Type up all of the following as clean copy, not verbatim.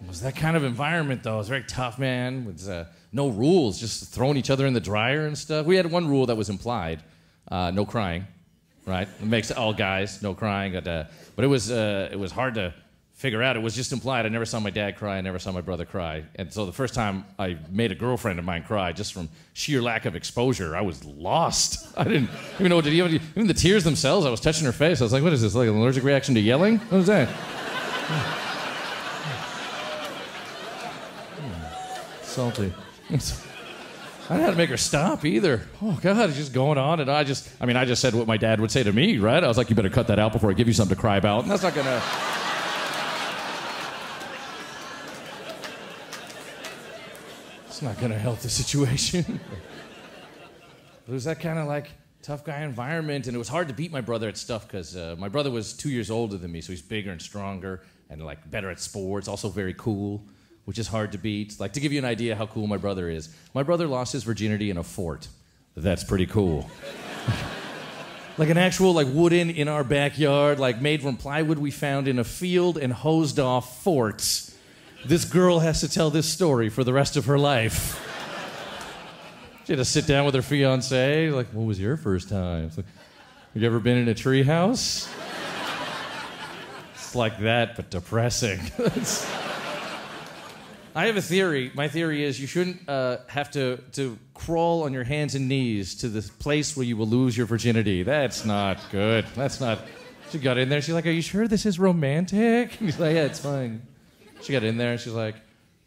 It was that kind of environment, though. It was very tough, man, with no rules, just throwing each other in the dryer and stuff. We had one rule that was implied, no crying, right? It makes all guys, no crying. But it was hard to figure out. It was just implied. I never saw my dad cry. I never saw my brother cry. And so the first time I made a girlfriend of mine cry, just from sheer lack of exposure, I was lost. I didn't even know, even the tears themselves, I was touching her face. I was like, what is this, like an allergic reaction to yelling? What is that? Salty. I didn't have to make her stop either. Oh, God, it's just going on. And I just said what my dad would say to me, right? I was like, you better cut that out before I give you something to cry about. And that's not going to... It's not going to help the situation. It was that kind of like tough guy environment, and it was hard to beat my brother at stuff because my brother was 2 years older than me, so he's bigger and stronger and like better at sports, also very cool, which is hard to beat. Like, to give you an idea how cool my brother is, my brother lost his virginity in a fort. That's pretty cool. Like an actual like wooden in our backyard, like made from plywood we found in a field and hosed off forts. This girl has to tell this story for the rest of her life. She had to sit down with her fiancé, like, what was your first time? It's like, have you ever been in a tree house? It's like that, but depressing. I have a theory. My theory is you shouldn't have to crawl on your hands and knees to the place where you will lose your virginity. That's not good. That's not... She got in there, she's like, are you sure this is romantic? And he's like, yeah, it's fine. She got in there and she's like, do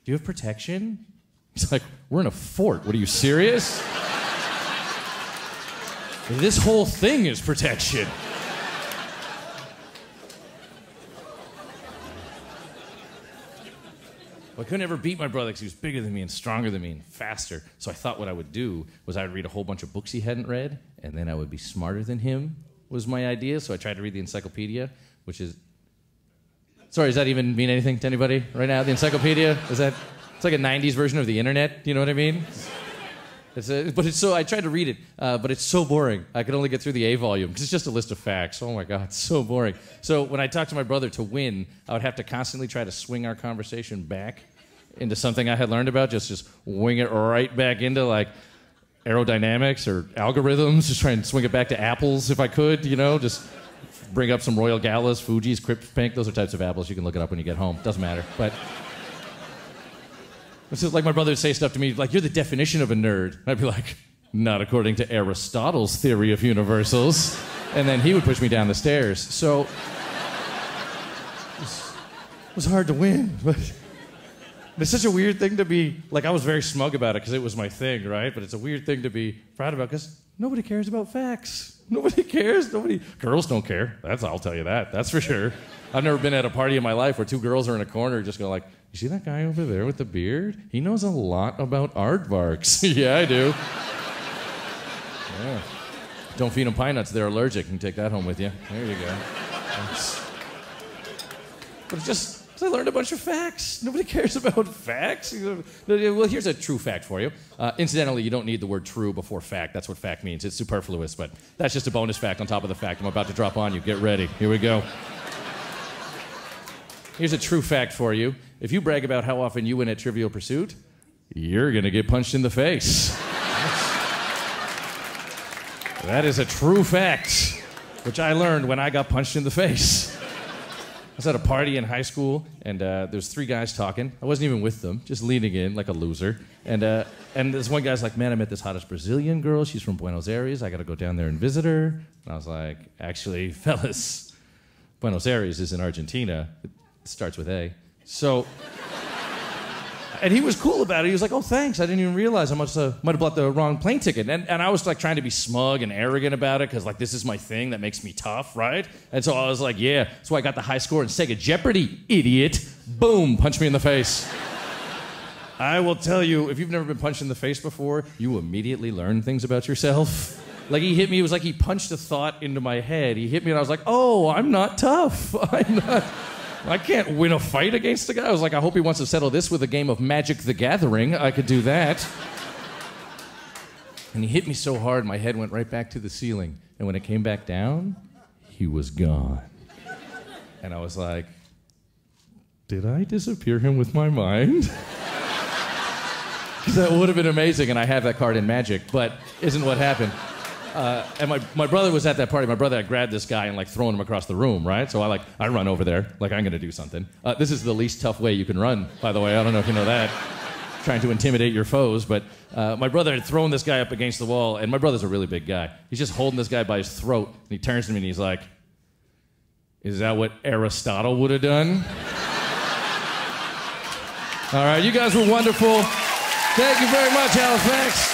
you have protection? He's like, we're in a fort. What, are you serious? This whole thing is protection. Well, I couldn't ever beat my brother because he was bigger than me and stronger than me and faster. So I thought what I would do was I would read a whole bunch of books he hadn't read, and then I would be smarter than him, was my idea. So I tried to read the encyclopedia, which is... Sorry, does that even mean anything to anybody right now? The encyclopedia? It's like a 90s version of the internet, you know what I mean? I tried to read it, but it's so boring. I could only get through the A volume, because it's just a list of facts. Oh my God, it's so boring. So when I talked to my brother to win, I would have to constantly try to swing our conversation back into something I had learned about, just wing it right back into like aerodynamics or algorithms, just try and swing it back to apples if I could, you know, just... Bring up some Royal Gallas, Fuji's, Crypt Pink. Those are types of apples. You can look it up when you get home. Doesn't matter. But it's like my brother would say stuff to me like, you're the definition of a nerd. And I'd be like, not according to Aristotle's theory of universals. And then he would push me down the stairs. So it was hard to win. But it's such a weird thing to be, like, I was very smug about it because it was my thing, right? But it's a weird thing to be proud about because nobody cares about facts. Nobody cares. Girls don't care. I'll tell you that. That's for sure. I've never been at a party in my life where two girls are in a corner just go like, you see that guy over there with the beard? He knows a lot about aardvarks. Yeah, I do. Yeah. Don't feed them pine nuts. They're allergic. You can take that home with you. There you go. But it's just... I learned a bunch of facts. Nobody cares about facts. Well, here's a true fact for you. Incidentally, you don't need the word true before fact. That's what fact means. It's superfluous, but that's just a bonus fact on top of the fact I'm about to drop on you. Get ready. Here we go. Here's a true fact for you. If you brag about how often you win at Trivial Pursuit, you're going to get punched in the face. That is a true fact, which I learned when I got punched in the face. I was at a party in high school, and there's three guys talking. I wasn't even with them, just leaning in like a loser. And this one guy's like, man, I met this hottest Brazilian girl. She's from Buenos Aires. I got to go down there and visit her. And I was like, actually, fellas, Buenos Aires is in Argentina. It starts with A. So... And he was cool about it. He was like, oh, thanks. I didn't even realize I might have bought the wrong plane ticket. And I was like trying to be smug and arrogant about it because like this is my thing that makes me tough, right? And so I was like, yeah. So I got the high score in Sega Jeopardy, idiot. Boom, punch me in the face. I will tell you, if you've never been punched in the face before, you immediately learn things about yourself. Like he hit me, it was like he punched a thought into my head. He hit me and I was like, oh, I'm not tough. I can't win a fight against the guy. I was like, I hope he wants to settle this with a game of Magic the Gathering. I could do that. And he hit me so hard, my head went right back to the ceiling. And when it came back down, he was gone. And I was like, did I disappear him with my mind? That would have been amazing, and I have that card in Magic, but isn't what happened. And my brother was at that party. My brother had grabbed this guy and like thrown him across the room, right? So I run over there, like I'm gonna do something. This is the least tough way you can run, by the way. I don't know if you know that. Trying to intimidate your foes, but my brother had thrown this guy up against the wall, and my brother's a really big guy. He's just holding this guy by his throat, and he turns to me and he's like, "Is that what Aristotle would have done?" All right, you guys were wonderful. Thank you very much, Halifax.